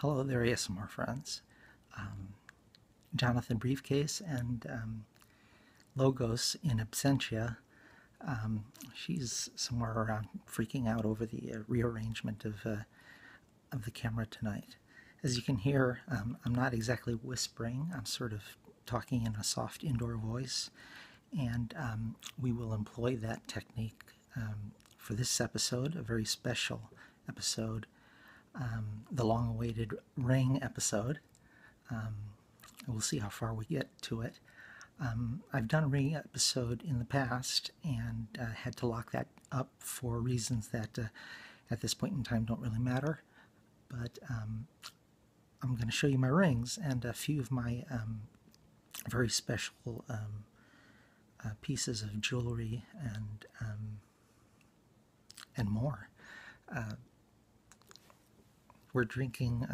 Hello there, ASMR friends. Jonathan Briefcase and Logos in absentia. She's somewhere around freaking out over the rearrangement of the camera tonight. As you can hear, I'm not exactly whispering. I'm sort of talking in a soft indoor voice, and we will employ that technique for this episode, a very special episode, the long-awaited Ring episode. We'll see how far we get to it. I've done a Ring episode in the past and had to lock that up for reasons that at this point in time don't really matter. But I'm going to show you my rings and a few of my very special pieces of jewelry and more. We're drinking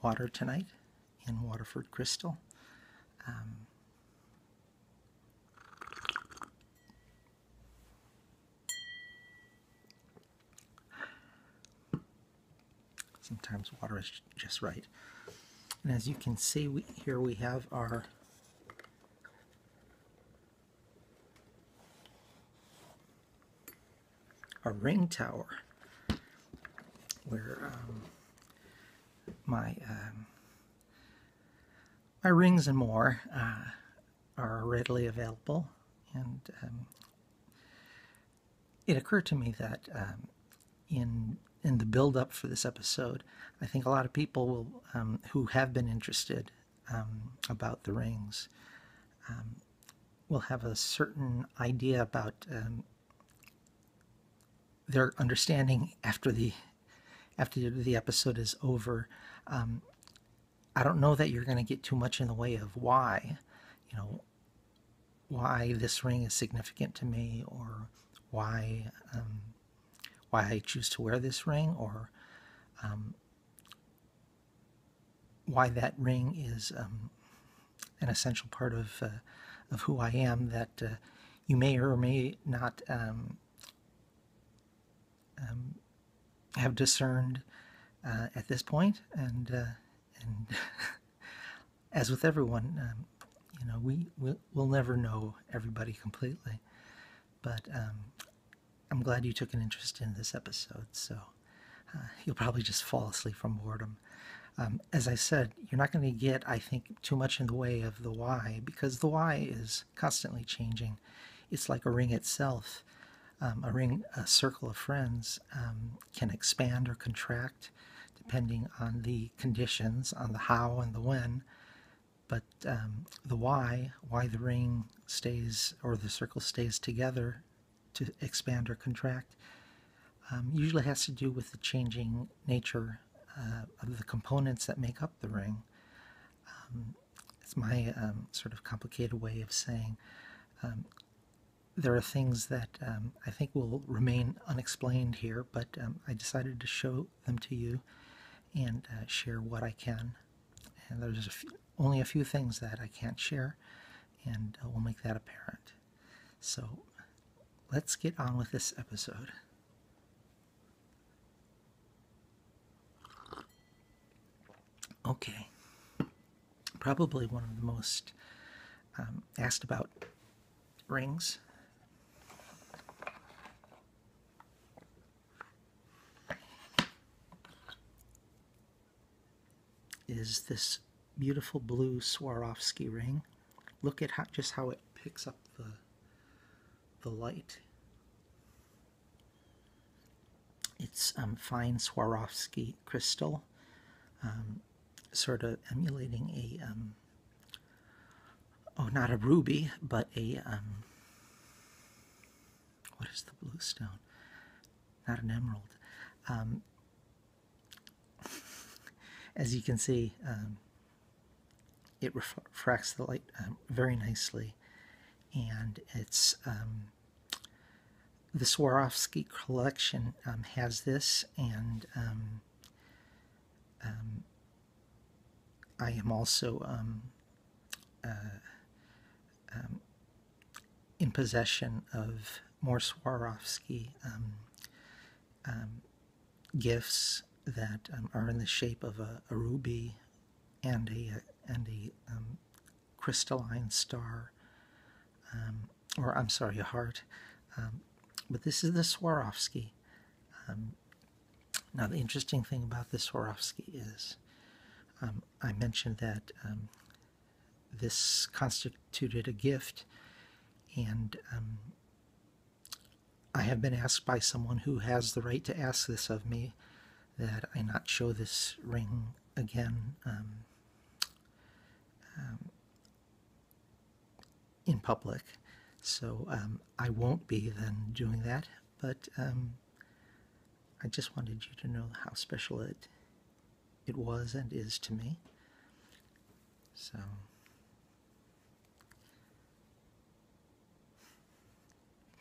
water tonight in Waterford Crystal. Sometimes water is just right. And as you can see, here we have our ring tower, where my rings and more are readily available. And it occurred to me that in the build-up for this episode, I think a lot of people will who have been interested about the rings will have a certain idea about their understanding after the episode is over. I don't know that you're going to get too much in the way of why this ring is significant to me, or why I choose to wear this ring, or why that ring is an essential part of who I am, that you may or may not have discerned at this point. And as with everyone, we'll never know everybody completely. But I'm glad you took an interest in this episode, so you'll probably just fall asleep from boredom. As I said, you're not going to get, I think, too much in the way of the why, because the why is constantly changing. It's like a ring itself. A ring, a circle of friends, can expand or contract depending on the conditions, on the how and the when. But the why the ring stays, or the circle stays together to expand or contract, usually has to do with the changing nature of the components that make up the ring. It's my sort of complicated way of saying there are things that I think will remain unexplained here, but I decided to show them to you and share what I can. And there's only a few things that I can't share, and we'll make that apparent. So let's get on with this episode. Okay, probably one of the most asked about rings is this beautiful blue Swarovski ring. Look at just how it picks up the light. It's fine Swarovski crystal, sort of emulating a not a ruby, but a what is the blue stone? Not an emerald. As you can see, it refracts the light very nicely, and it's the Swarovski collection has this, and I am also in possession of more Swarovski gifts that are in the shape of a ruby and a crystalline star, or I'm sorry, a heart. But this is the Swarovski. Now, the interesting thing about the Swarovski is I mentioned that this constituted a gift, and I have been asked by someone who has the right to ask this of me that I not show this ring again in public. So I won't be then doing that, but I just wanted you to know how special it was and is to me. So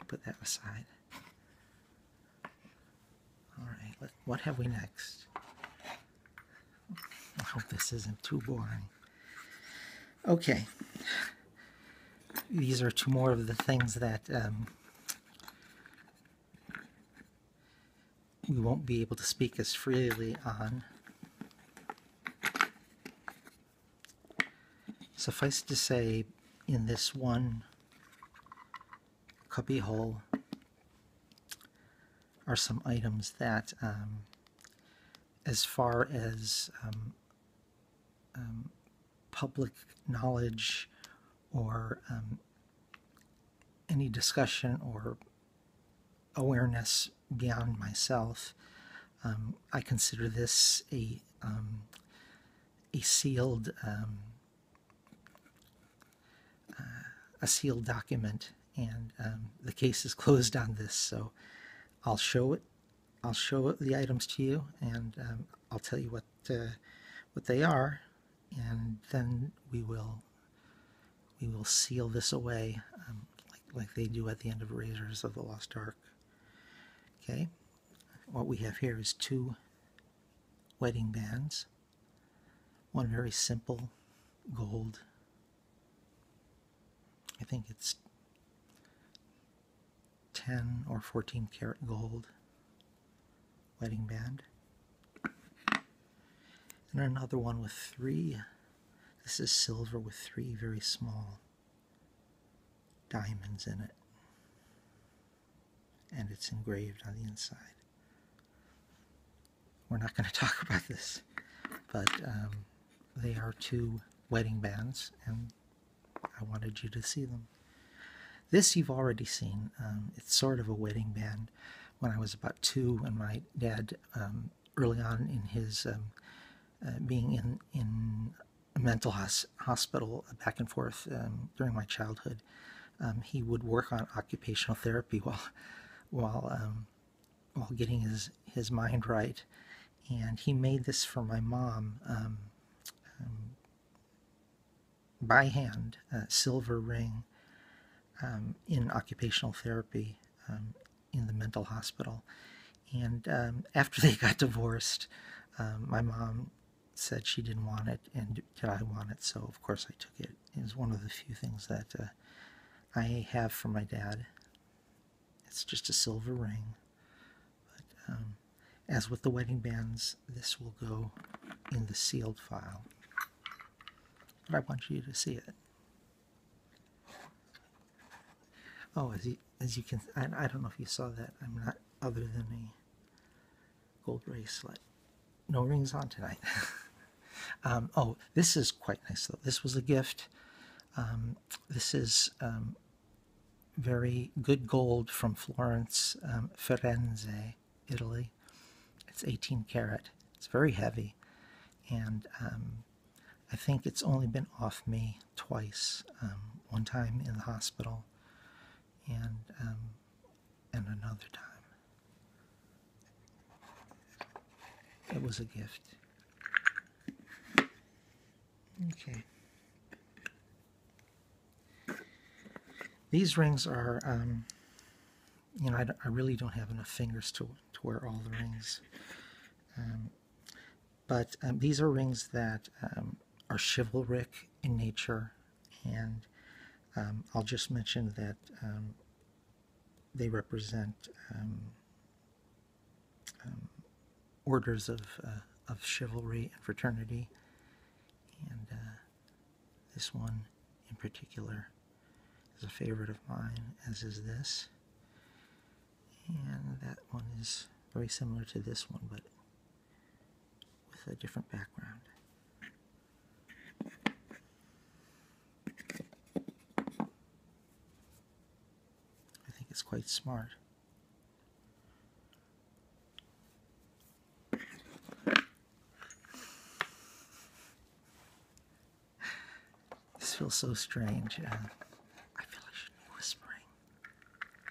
put that aside. All right, what have we next? I hope this isn't too boring. Okay, these are two more of the things that we won't be able to speak as freely on. Suffice to say, in this one cubby hole are some items that, as far as public knowledge or any discussion or awareness beyond myself, I consider this a sealed document, and the case is closed on this. So I'll show it. I'll show the items to you, and I'll tell you what they are, and then we will seal this away, like they do at the end of Raiders of the Lost Ark. Okay, what we have here is two wedding bands. One very simple gold. I think it's 10 or 14 karat gold wedding band. And another one with three. This is silver with three very small diamonds in it. And it's engraved on the inside. We're not going to talk about this, but they are two wedding bands, and I wanted you to see them. This you've already seen. It's sort of a wedding band. When I was about 2, and my dad, early on in his being in a mental hospital back and forth during my childhood, he would work on occupational therapy while getting his mind right. And he made this for my mom by hand, a silver ring, in occupational therapy in the mental hospital. And after they got divorced, my mom said she didn't want it, and did I want it? So of course I took it. It was one of the few things that I have from my dad. It's just a silver ring. But as with the wedding bands, this will go in the sealed file. But I want you to see it. Oh, as you can, I don't know if you saw that. I'm not other than a gold bracelet. No rings on tonight. Oh, this is quite nice though. This was a gift. This is very good gold from Florence, Firenze, Italy. It's 18 karat. It's very heavy, and I think it's only been off me twice. One time in the hospital, and another time. It was a gift. Okay. These rings are, you know, I really don't have enough fingers to wear all the rings. But these are rings that are chivalric in nature, and I'll just mention that they represent orders of chivalry and fraternity. And this one in particular is a favorite of mine, as is this. And that one is very similar to this one, but with a different background. I think it's quite smart. This feels so strange. I feel I should be whispering.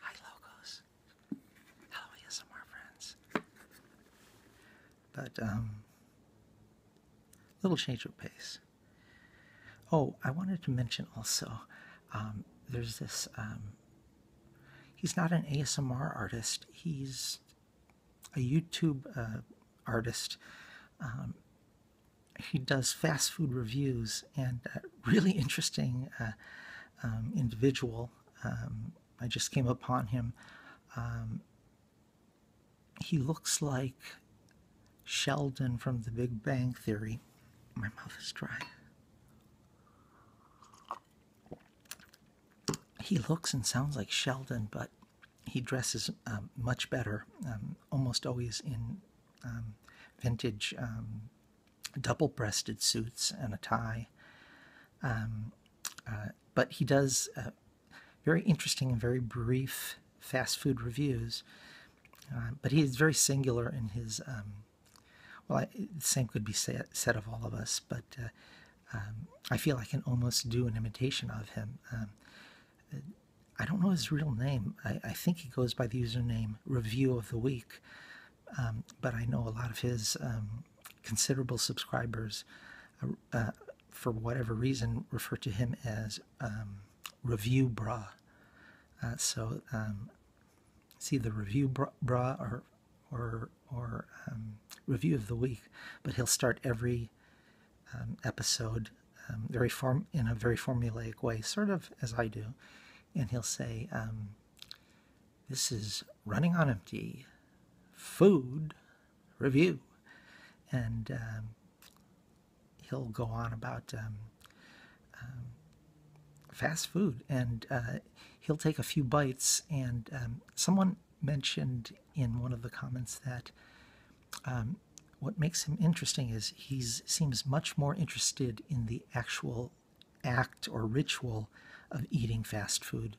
Hi, logos. Hello, ASMR friends. But, little change of pace. Oh, I wanted to mention also, there's this, he's not an ASMR artist. He's a YouTube artist. He does fast food reviews, and really interesting individual. I just came upon him. He looks like Sheldon from The Big Bang Theory. My mouth is dry. He looks and sounds like Sheldon, but he dresses much better, almost always in vintage double-breasted suits and a tie. But he does very interesting and very brief fast food reviews. But he is very singular in his, well, the same could be said of all of us, but I feel I can almost do an imitation of him. I don't know his real name. I think he goes by the username Review of the Week, but I know a lot of his considerable subscribers, for whatever reason, refer to him as Review Bra. So it's either Review Bra or Review of the Week, but he'll start every episode in a very formulaic way, sort of as I do, and he'll say, "This is Running on Empty Food Review," and he'll go on about fast food, and he'll take a few bites, and someone mentioned in one of the comments that what makes him interesting is he seems much more interested in the actual act or ritual of eating fast food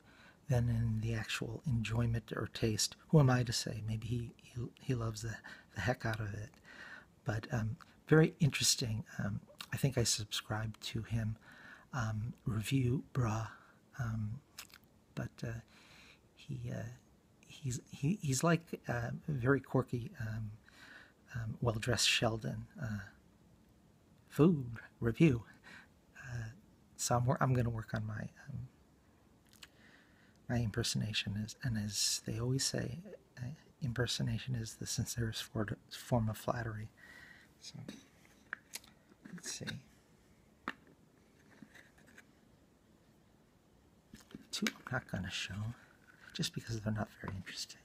than in the actual enjoyment or taste. Who am I to say? Maybe he loves the heck out of it. But very interesting. I think I subscribed to him, Review Bra, but he's like a very quirky, well-dressed Sheldon. Food review. So I'm going to work on my my impersonation, and as they always say, impersonation is the sincerest form of flattery. So let's see. Two I'm not going to show, just because they're not very interesting.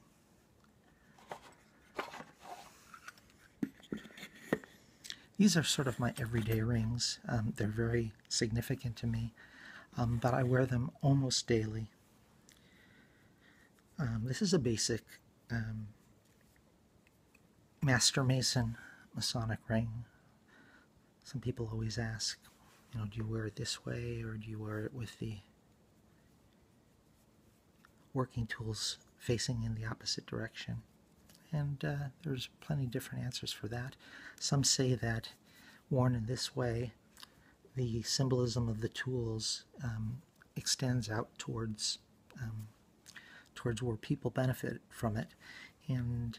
These are sort of my everyday rings. They're very significant to me, but I wear them almost daily. This is a basic Master Mason Masonic ring. Some people always ask, do you wear it this way, or do you wear it with the working tools facing in the opposite direction? And there's plenty of different answers for that. Some say that worn in this way, the symbolism of the tools extends out towards where people benefit from it. And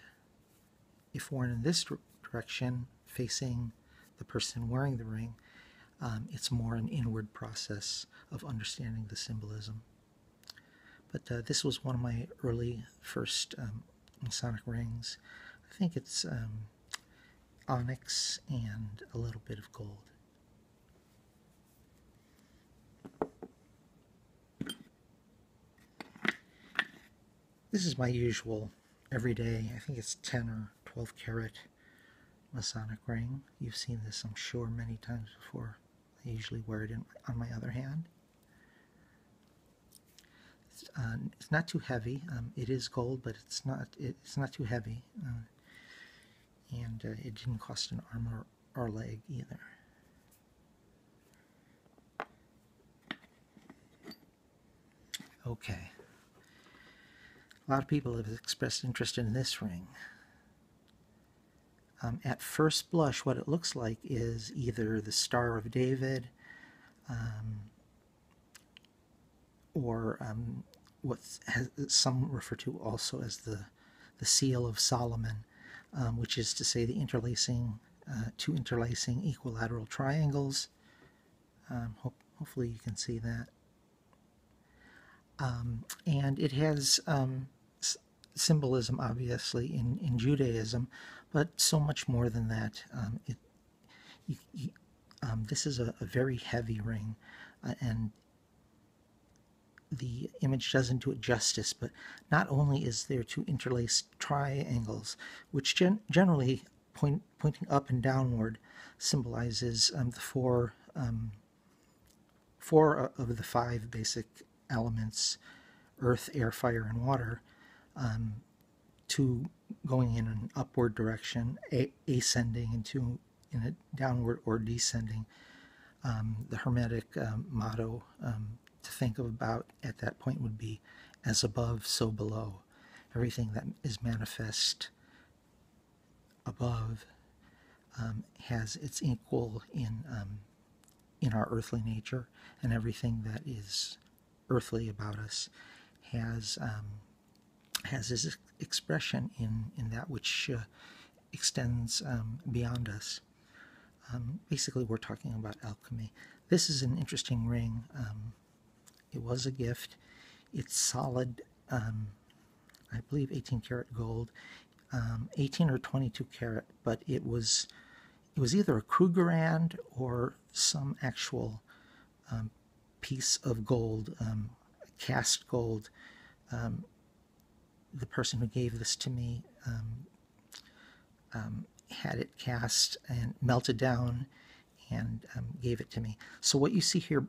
if worn in this direction, facing the person wearing the ring, it's more an inward process of understanding the symbolism. But this was one of my early first Masonic rings. I think it's onyx and a little bit of gold. This is my usual everyday, I think it's 10 or 12 karat Masonic ring. You've seen this, I'm sure, many times before. I usually wear it on my other hand. It's not too heavy. It is gold, but it's not too heavy, and it didn't cost an arm or leg either. Okay. A lot of people have expressed interest in this ring. At first blush, what it looks like is either the Star of David, or what some refer to also as the Seal of Solomon, which is to say the two interlacing equilateral triangles. Hopefully you can see that. And it has symbolism, obviously, in Judaism, but so much more than that. This is a very heavy ring, and the image doesn't do it justice, but not only is there two interlaced triangles, which generally pointing up and downward symbolizes the four of the five basic elements: earth, air, fire, and water, two going in an upward direction, ascending, and two in a downward or descending. The Hermetic motto to think about at that point would be, as above, so below. Everything that is manifest above has its equal in our earthly nature, and everything that is earthly about us has its expression in that which extends beyond us. Basically, we're talking about alchemy. This is an interesting ring. It was a gift. It's solid, I believe 18 karat gold, 18 or 22 karat, but it was either a Krugerrand or some actual piece of gold, cast gold. The person who gave this to me had it cast and melted down and gave it to me. So what you see here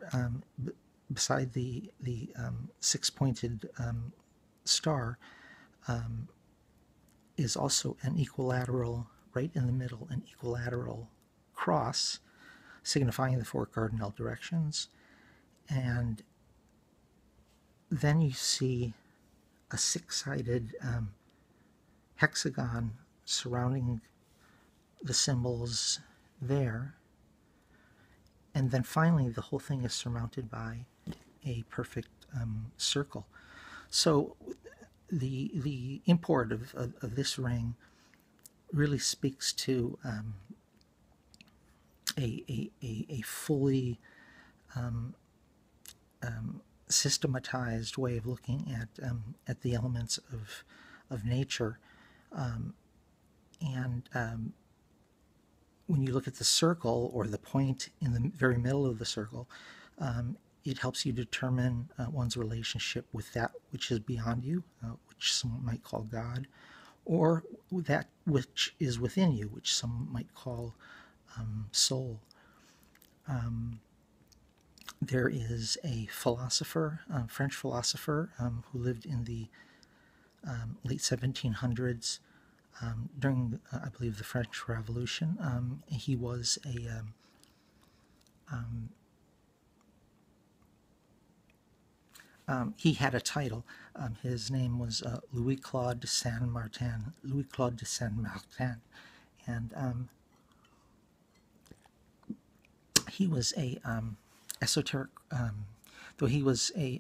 beside the six-pointed star is also an equilateral, right in the middle, an equilateral cross signifying the four cardinal directions. And then you see a six-sided hexagon surrounding the symbols there. And then finally, the whole thing is surmounted by a perfect circle. So the import of this ring really speaks to a fully systematized way of looking at the elements of nature, and when you look at the circle, or the point in the very middle of the circle, it helps you determine one's relationship with that which is beyond you, which some might call God, or that which is within you, which some might call soul. There is a philosopher, French philosopher, who lived in the late 1700s, during, I believe, the French Revolution. He was he had a title. His name was Louis-Claude de Saint-Martin, Louis-Claude de Saint-Martin, and he was a esoteric, though he was a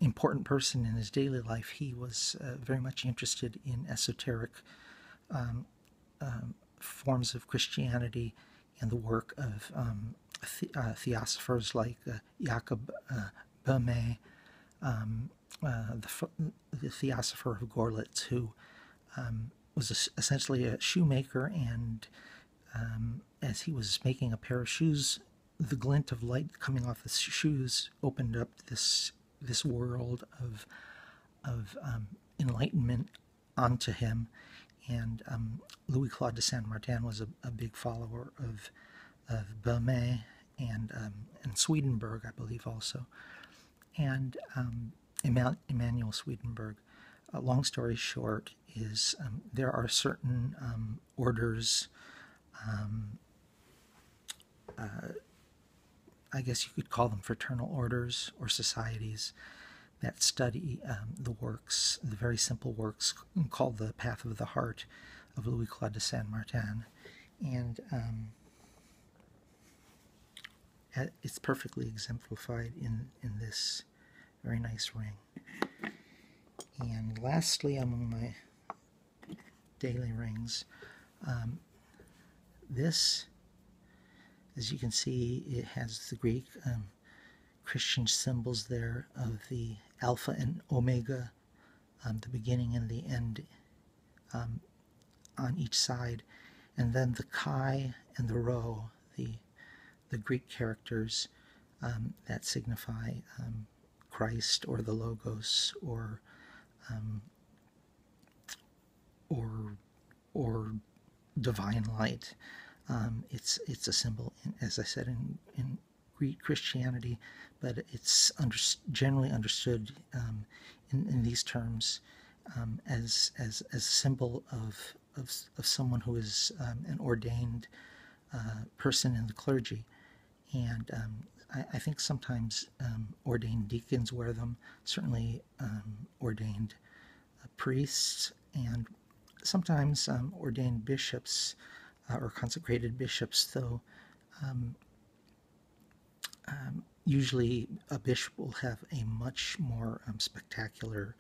important person in his daily life, he was very much interested in esoteric forms of Christianity and the work of theosophers like Jacob Boehme, the theosopher of Gorlitz, who was essentially a shoemaker, and as he was making a pair of shoes, the glint of light coming off the shoes opened up this world of enlightenment onto him, and Louis Claude de Saint Martin was a big follower of Belmay and Swedenborg, I believe, also, and Emanuel Swedenborg. Long story short is there are certain orders, I guess you could call them fraternal orders or societies, that study the works, the very simple works called the Path of the Heart of Louis Claude de Saint Martin. And it's perfectly exemplified in this very nice ring. And lastly, among my daily rings, this, as you can see, it has the Greek Christian symbols there of the Alpha and Omega, the beginning and the end on each side, and then the Chi and the Rho, the Greek characters that signify Christ or the Logos or divine light. It's a symbol, as I said, in Greek Christianity, but it's generally understood in these terms as a symbol of someone who is an ordained person in the clergy. And I think sometimes ordained deacons wear them, certainly ordained priests, and sometimes ordained bishops or consecrated bishops, though usually a bishop will have a much more spectacular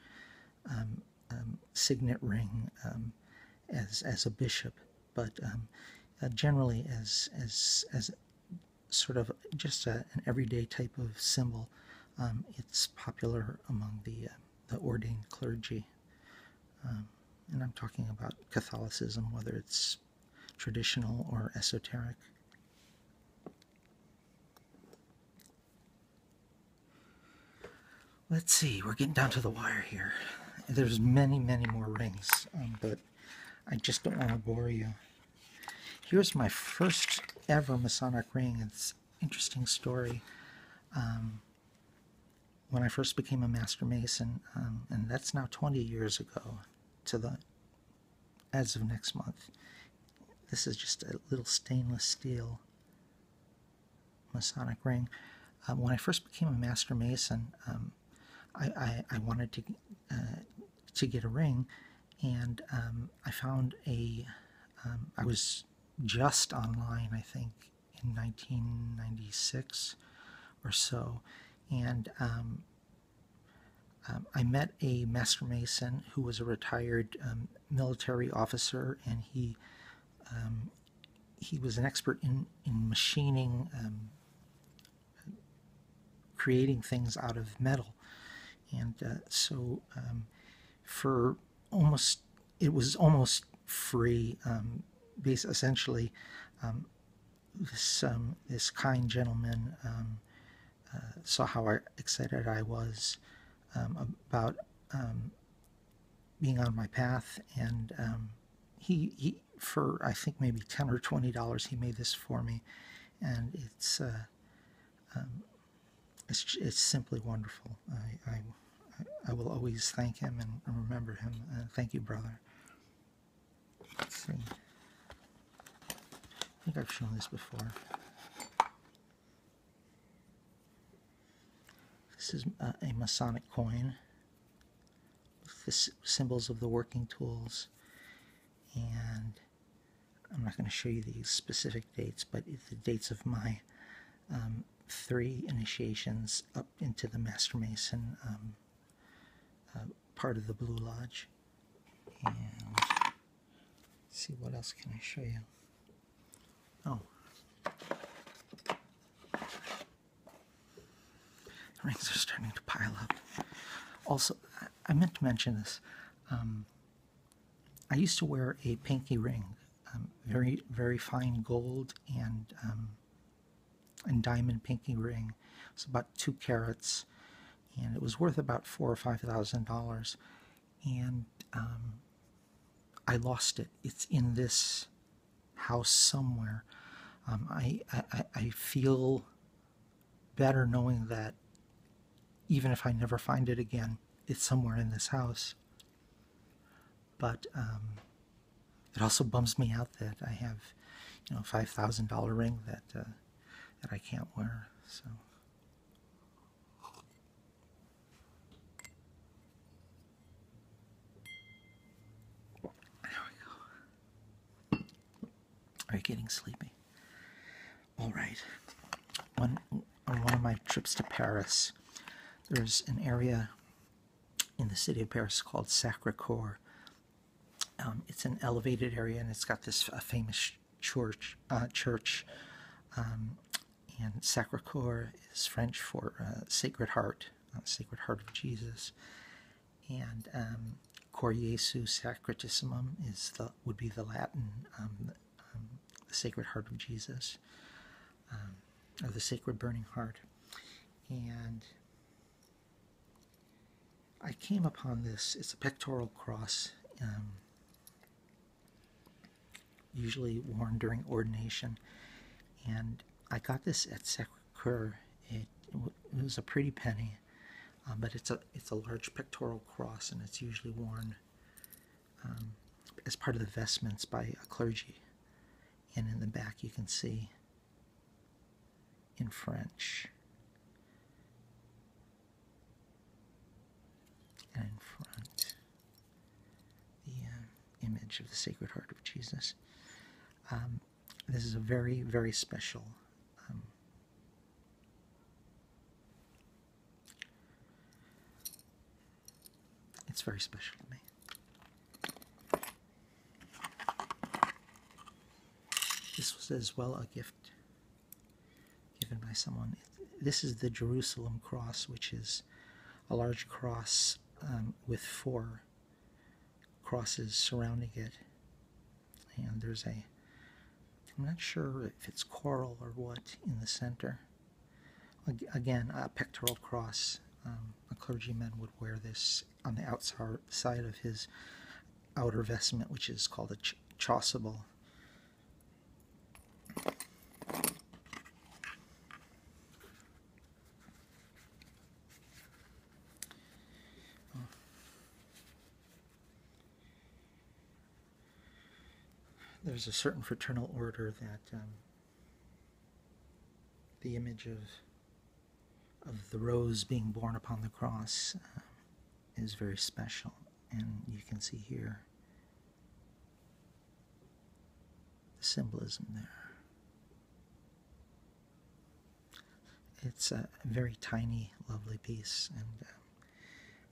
signet ring as a bishop, but generally as sort of just an everyday type of symbol, it's popular among the ordained clergy. And I'm talking about Catholicism, whether it's traditional or esoteric. Let's see, we're getting down to the wire here. There's many, many more rings, but I just don't want to bore you. Here's my first ever Masonic ring. It's an interesting story. When I first became a Master Mason, and that's now 20 years ago, as of next month. This is just a little stainless steel Masonic ring. When I first became a Master Mason, I wanted to get a ring, and I found I was just online, I think, in 1996 or so, and I met a Master Mason who was a retired military officer, and he was an expert in machining, creating things out of metal. And so for it was almost free. Essentially, this kind gentleman saw how excited I was about being on my path, and he for I think maybe $10 or $20 he made this for me, and it's simply wonderful. I will always thank him and remember him. Thank you, brother. Let's see. I think I've shown this before. This is a Masonic coin with the symbols of the working tools, and I'm not going to show you the specific dates, but the dates of my 3 initiations up into the Master Mason part of the Blue Lodge. And let's see, what else can I show you? Oh, the rings are starting to pile up. Also, I meant to mention this. I used to wear a pinky ring, very, very fine gold and diamond pinky ring. It was about 2 carats, and it was worth about $4,000 or $5,000. And I lost it. It's in this house somewhere. I feel better knowing that even if I never find it again, it's somewhere in this house. But it also bums me out that I have, you know, a $5,000 ring that that I can't wear. So. There we go. Are you getting sleepy? All right. On one of my trips to Paris, there's an area in the city of Paris called Sacré-Cœur. It's an elevated area, and it's got this famous church. And Sacré-Cœur is French for Sacred Heart, Sacred Heart of Jesus. And Cor Jesu Sacratissimum would be the Latin, the Sacred Heart of Jesus, or the Sacred Burning Heart. And I came upon this. It's a pectoral cross, usually worn during ordination. And I got this at Sacré-Cœur. It was a pretty penny, but it's a large pectoral cross, and it's usually worn as part of the vestments by a clergy. And in the back you can see in French, and in front the image of the Sacred Heart of Jesus. This is a very, very special it's very special to me. This was as well a gift given by someone. This is the Jerusalem cross, which is a large cross with 4 crosses surrounding it. And there's I'm not sure if it's coral or what in the center. Again, a pectoral cross. A clergyman would wear this on the outside of his outer vestment, which is called a chasuble. There's a certain fraternal order that the image of the rose being born upon the cross is very special, and you can see here the symbolism there. It's a very tiny, lovely piece, and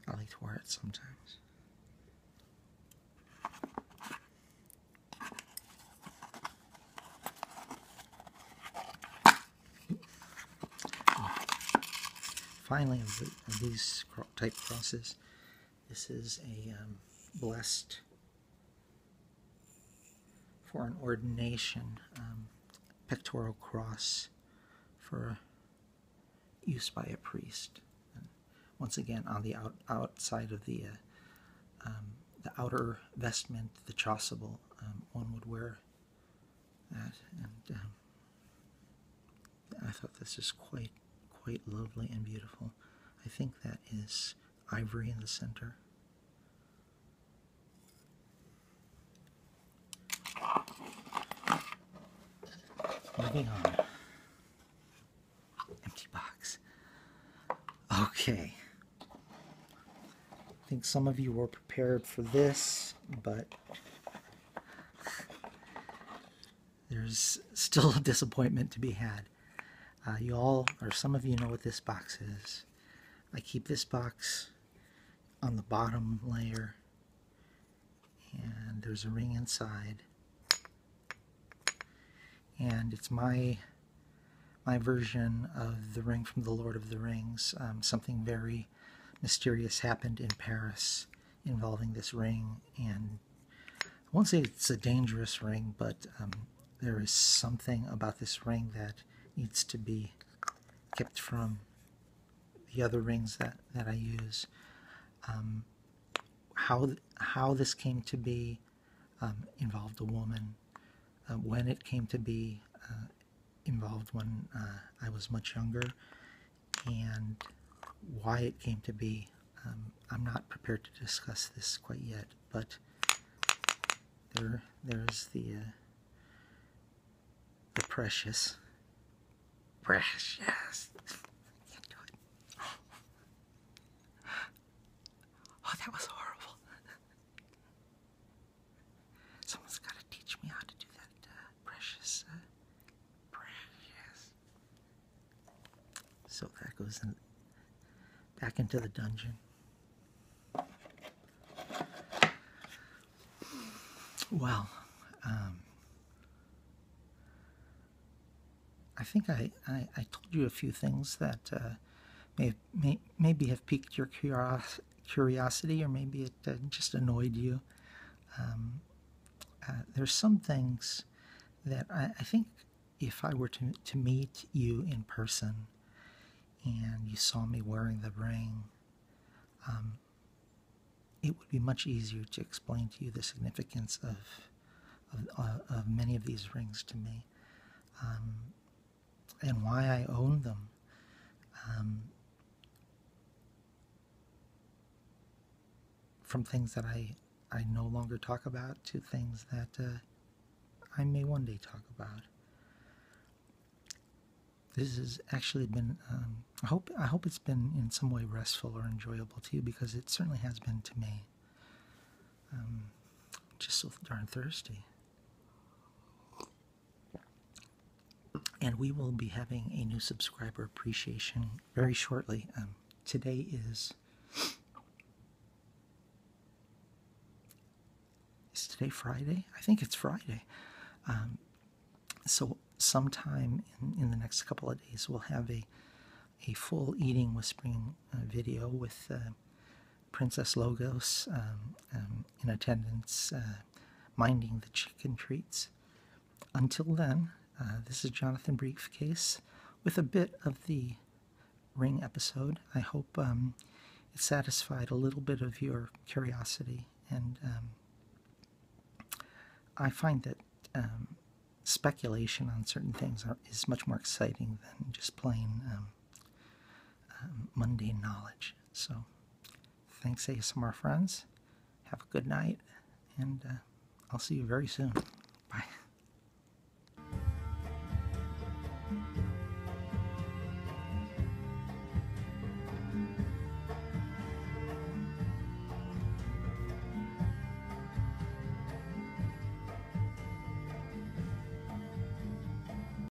I like to wear it sometimes. Finally, of these type crosses, this is a blessed for an ordination pectoral cross for use by a priest. And once again, on the outside of the outer vestment, the chasuble, one would wear that, and I thought this is quite lovely and beautiful. I think that is ivory in the center. Moving on. Empty box. Okay. I think some of you were prepared for this, but there's still a disappointment to be had. You all, or some of you, know what this box is. I keep this box on the bottom layer, and there's a ring inside. And it's my version of the ring from the Lord of the Rings. Something very mysterious happened in Paris involving this ring, and I won't say it's a dangerous ring, but there is something about this ring that needs to be kept from the other rings that I use. How this came to be, involved a woman. When it came to be, involved when I was much younger, and why it came to be. I'm not prepared to discuss this quite yet, but there's the precious. Precious. I can't do it. Oh, that was horrible. Someone's got to teach me how to do that. Precious. Precious. So that goes back into the dungeon. Well, I think I told you a few things that maybe have piqued your curiosity, or maybe it just annoyed you. There's some things that I think if I were to meet you in person and you saw me wearing the ring, it would be much easier to explain to you the significance of many of these rings to me, and why I own them. From things that I no longer talk about to things that I may one day talk about. This has actually been, I hope it's been in some way restful or enjoyable to you, because it certainly has been to me. Just so darn thirsty. And we will be having a new subscriber appreciation very shortly. Today is today Friday? I think it's Friday. So sometime in the next couple of days, we'll have a full eating whispering video with Princess Logos in attendance, minding the chicken treats. Until then, this is Jonathan Briefcase with a bit of the ring episode. I hope it satisfied a little bit of your curiosity, and I find that speculation on certain things is much more exciting than just plain mundane knowledge. So, thanks, ASMR friends. Have a good night, and I'll see you very soon. Bye.